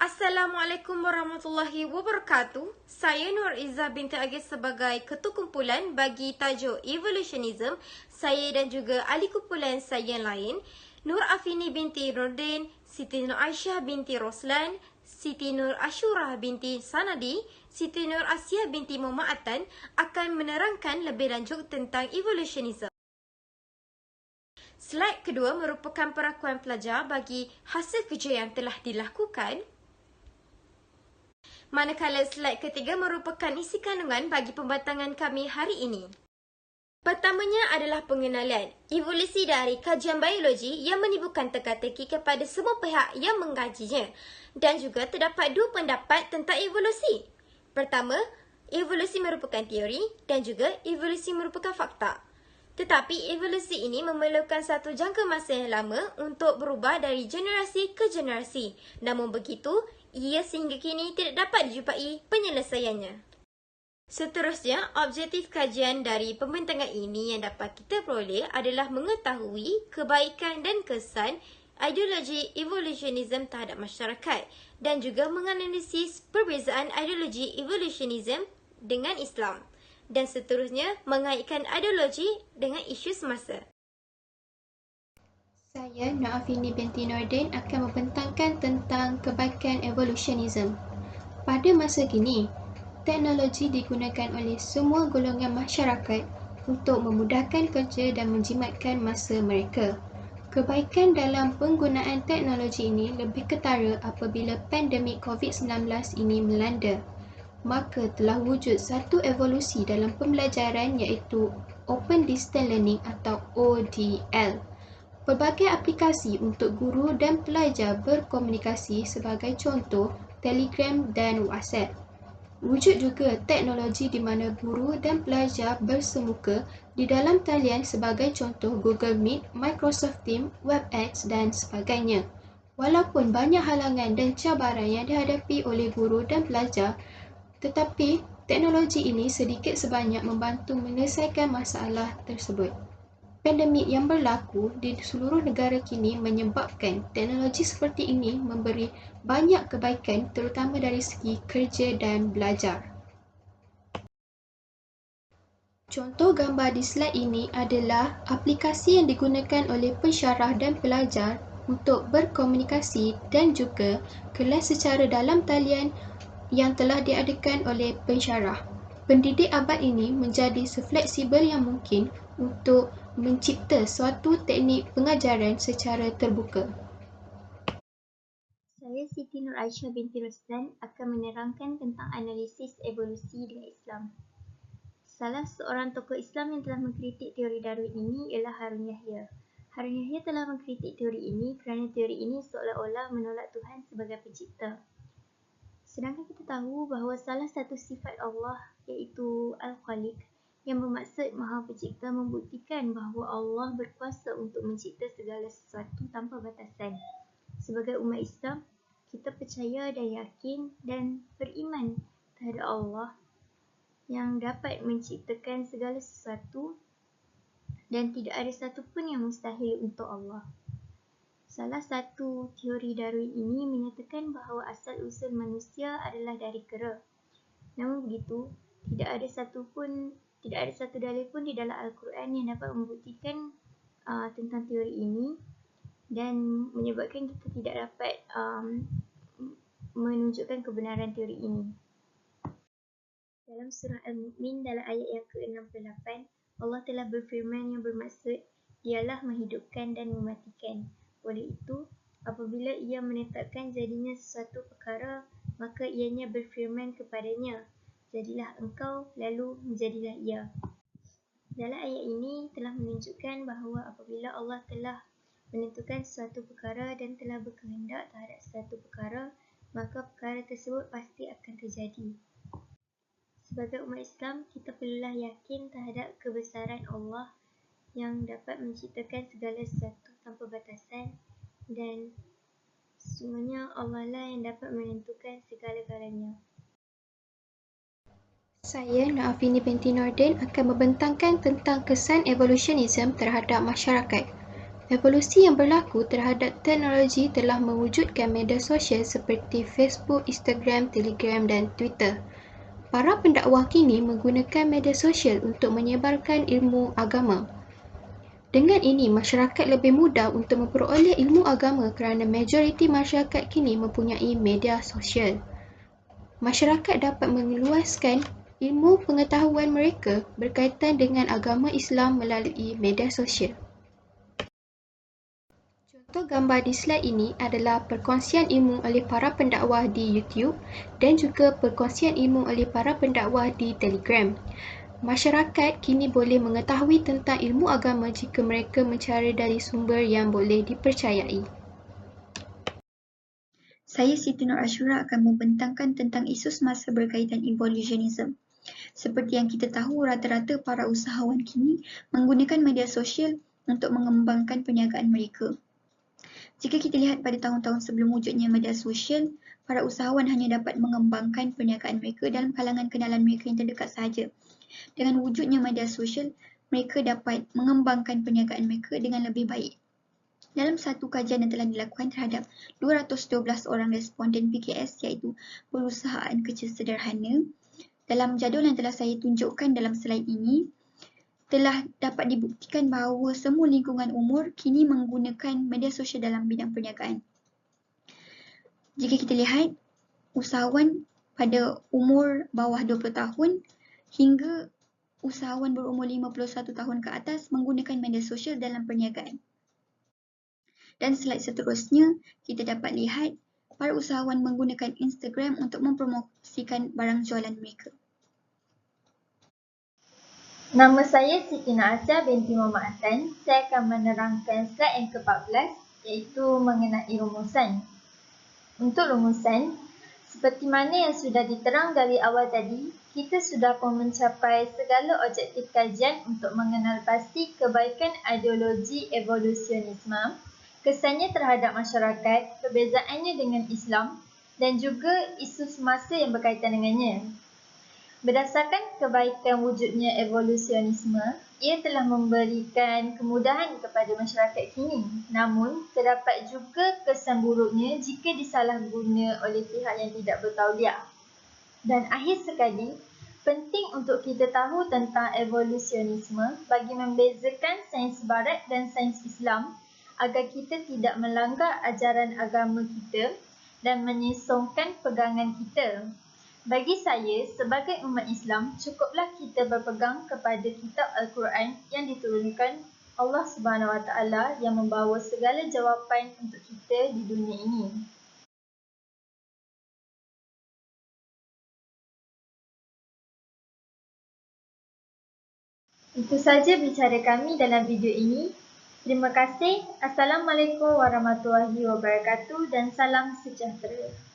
Assalamualaikum warahmatullahi wabarakatuh. Saya Nur Izzah binti Agis sebagai Ketua Kumpulan bagi tajuk Evolutionism. Saya dan juga ahli kumpulan saya yang lain, Nur Afini binti Nordin, Siti Nur Aisyah binti Roslan, Siti Nur Ashurah binti Sanadi, Siti Nur Asia binti Muhammad akan menerangkan lebih lanjut tentang evolutionism. Slide kedua merupakan perakuan pelajar bagi hasil kerja yang telah dilakukan. Manakala slide ketiga merupakan isi kandungan bagi pembatangan kami hari ini. Pertamanya adalah pengenalan evolusi dari kajian biologi yang menimbulkan teka-teki kepada semua pihak yang mengkajinya, dan juga terdapat dua pendapat tentang evolusi. Pertama, evolusi merupakan teori dan juga evolusi merupakan fakta. Tetapi evolusi ini memerlukan satu jangka masa yang lama untuk berubah dari generasi ke generasi. Namun begitu, ia sehingga kini tidak dapat dijumpai penyelesaiannya. Seterusnya, objektif kajian dari pembentangan ini yang dapat kita peroleh adalah mengetahui kebaikan dan kesan ideologi evolutionism terhadap masyarakat dan juga menganalisis perbezaan ideologi evolutionism dengan Islam, dan seterusnya mengaitkan ideologi dengan isu semasa. Saya, Naafini binti Nordin, akan membentangkan tentang kebaikan evolutionism. Pada masa kini, teknologi digunakan oleh semua golongan masyarakat untuk memudahkan kerja dan menjimatkan masa mereka. Kebaikan dalam penggunaan teknologi ini lebih ketara apabila pandemik COVID-19 ini melanda. Maka telah wujud satu evolusi dalam pembelajaran iaitu Open Distance Learning atau ODL. Pelbagai aplikasi untuk guru dan pelajar berkomunikasi sebagai contoh Telegram dan WhatsApp. Wujud juga teknologi di mana guru dan pelajar bersemuka di dalam talian sebagai contoh Google Meet, Microsoft Teams, WebEx dan sebagainya. Walaupun banyak halangan dan cabaran yang dihadapi oleh guru dan pelajar, tetapi teknologi ini sedikit sebanyak membantu menyelesaikan masalah tersebut. Pandemik yang berlaku di seluruh negara kini menyebabkan teknologi seperti ini memberi banyak kebaikan terutama dari segi kerja dan belajar. Contoh gambar di slide ini adalah aplikasi yang digunakan oleh pensyarah dan pelajar untuk berkomunikasi dan juga kelas secara dalam talian yang telah diadakan oleh pensyarah. Pendidik abad ini menjadi sefleksibel yang mungkin untuk mencipta suatu teknik pengajaran secara terbuka. Saya Siti Nur Aisyah binti Roslan akan menerangkan tentang analisis evolusi dengan Islam. Salah seorang tokoh Islam yang telah mengkritik teori Darwin ini ialah Harun Yahya. Harun Yahya telah mengkritik teori ini kerana teori ini seolah-olah menolak Tuhan sebagai pencipta. Sedangkan kita tahu bahawa salah satu sifat Allah iaitu Al-Khaliq yang bermaksud Maha Pencipta membuktikan bahawa Allah berkuasa untuk mencipta segala sesuatu tanpa batasan. Sebagai umat Islam, kita percaya dan yakin dan beriman terhadap Allah yang dapat menciptakan segala sesuatu dan tidak ada satu pun yang mustahil untuk Allah. Salah satu teori Darwin ini menyatakan bahawa asal-usul manusia adalah dari kera. Namun begitu, tidak ada satu dalil pun di dalam Al-Quran yang dapat membuktikan tentang teori ini dan menyebabkan kita tidak dapat menunjukkan kebenaran teori ini. Dalam surah Al-Mu'min dalam ayat yang ke-68, Allah telah berfirman yang bermaksud, Dialah menghidupkan dan mematikan. Oleh itu, apabila ia menetapkan jadinya sesuatu perkara, maka ianya berfirman kepadanya, jadilah engkau, lalu menjadilah ia. Dalam ayat ini telah menunjukkan bahawa apabila Allah telah menentukan suatu perkara dan telah berkehendak terhadap suatu perkara, maka perkara tersebut pasti akan terjadi. Sebagai umat Islam, kita perlulah yakin terhadap kebesaran Allah yang dapat menciptakan segala sesuatu tanpa batasan, dan sesungguhnya Allah lah yang dapat menentukan segala-galanya. Saya, Naafini binti Nordin, akan membentangkan tentang kesan evolutionism terhadap masyarakat. Evolusi yang berlaku terhadap teknologi telah mewujudkan media sosial seperti Facebook, Instagram, Telegram dan Twitter. Para pendakwah kini menggunakan media sosial untuk menyebarkan ilmu agama. Dengan ini, masyarakat lebih mudah untuk memperoleh ilmu agama kerana majoriti masyarakat kini mempunyai media sosial. Masyarakat dapat mengeluaskan ilmu pengetahuan mereka berkaitan dengan agama Islam melalui media sosial. Contoh gambar di slide ini adalah perkongsian ilmu oleh para pendakwah di YouTube dan juga perkongsian ilmu oleh para pendakwah di Telegram. Masyarakat kini boleh mengetahui tentang ilmu agama jika mereka mencari dari sumber yang boleh dipercayai. Saya Siti Nur Ashura akan membentangkan tentang isu semasa berkaitan evolutionism. Seperti yang kita tahu, rata-rata para usahawan kini menggunakan media sosial untuk mengembangkan perniagaan mereka. Jika kita lihat pada tahun-tahun sebelum wujudnya media sosial, para usahawan hanya dapat mengembangkan perniagaan mereka dalam kalangan kenalan mereka yang terdekat sahaja. Dengan wujudnya media sosial, mereka dapat mengembangkan perniagaan mereka dengan lebih baik. Dalam satu kajian yang telah dilakukan terhadap 212 orang responden PKS iaitu perusahaan kecil sederhana, dalam jadual yang telah saya tunjukkan dalam slide ini, telah dapat dibuktikan bahawa semua lingkungan umur kini menggunakan media sosial dalam bidang perniagaan. Jika kita lihat, usahawan pada umur bawah 20 tahun hingga usahawan berumur 51 tahun ke atas menggunakan media sosial dalam perniagaan. Dan slide seterusnya, kita dapat lihat para usahawan menggunakan Instagram untuk mempromosikan barang jualan mereka. Nama saya Siti Naasia binti Muhammad Hassan. Saya akan menerangkan slide yang ke-14 iaitu mengenai rumusan. Untuk rumusan, seperti mana yang sudah diterang dari awal tadi, kita sudah pun mencapai segala objektif kajian untuk mengenal pasti kebaikan ideologi evolusionisme, kesannya terhadap masyarakat, perbezaannya dengan Islam dan juga isu semasa yang berkaitan dengannya. Berdasarkan kebaikan wujudnya evolusionisme, ia telah memberikan kemudahan kepada masyarakat kini. Namun, terdapat juga kesan buruknya jika disalahguna oleh pihak yang tidak bertauliah. Dan akhir sekali, penting untuk kita tahu tentang evolusionisme bagi membezakan sains barat dan sains Islam agar kita tidak melanggar ajaran agama kita dan menyesongkan pegangan kita. Bagi saya, sebagai umat Islam, cukuplah kita berpegang kepada kitab Al-Quran yang diturunkan Allah Subhanahu Wa Taala yang membawa segala jawapan untuk kita di dunia ini. Itu saja bicara kami dalam video ini. Terima kasih. Assalamualaikum warahmatullahi wabarakatuh dan salam sejahtera.